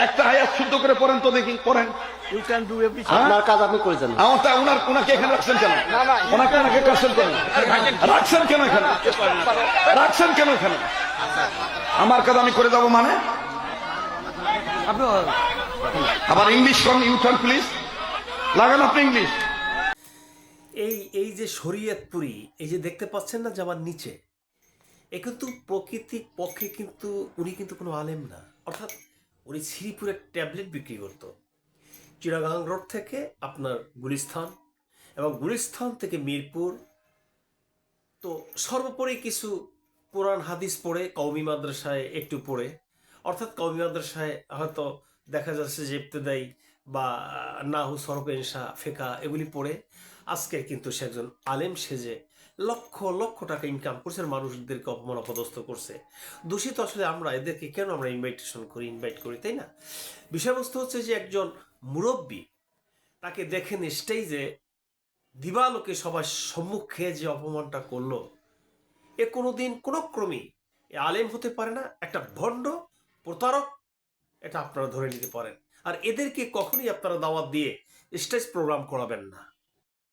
একটা আয়াত শুদ্ধ করে পড়েন তো দেখি, পড়েন। আপনার কাজ আপনি করে যান। ওনাকে এখানে রাখছেন কেন? ওনাকে রাখছেন কেন? রাখছেন কেন এখানে? রাখছেন কেন এখানে? আমার কাজ আমি করে যাবো মানে? আবার ইংলিশ করেন, ইউটার্ন প্লিজ লাগান আপনি ইংলিশ। এই যে শরীয়তপুরি, এই যে দেখতে পাচ্ছেন না যে আমার নিচে, এ কিন্তু প্রকৃতির পক্ষে কিন্তু উনি কিন্তু কোনো আলেম না। অর্থাৎ উনি শ্রীপুরের ট্যাবলেট বিক্রি করতো চিড়াগাং রোড থেকে আপনার গুলিস্তান, এবং গুলিস্তান থেকে মিরপুর। তো সর্বোপরি কিছু কোরআন হাদিস পড়ে কওমি মাদ্রাসায় একটু পড়ে, অর্থাৎ কওমি মাদ্রাসায় হয়তো দেখা যাচ্ছে যে ইবতেদায়ী বা নাহু সরফ ইনশা ফেকা এগুলি পড়ে আজকে কিন্তু সে একজন আলেম সেজে লক্ষ লক্ষ টাকা ইনকাম করছে, মানুষদেরকে অপমান অপদস্থ করছে। দূষিত আসলে আমরা এদেরকে কেন আমরা ইনভাইট করি, তাই না? বিষয়বস্তু হচ্ছে যে একজন মুরব্বী, তাকে দেখেন স্টেজে দিবালোকে সবার সম্মুখে যে অপমানটা করলো, এ কোনোদিন কোনো ক্রমেই এ আলেম হতে পারে না, একটা ভণ্ড প্রতারক, এটা আপনারা ধরে নিতে পারেন। আর এদেরকে কখনোই আপনারা দাওয়াত দিয়ে স্টেজ প্রোগ্রাম করাবেন না।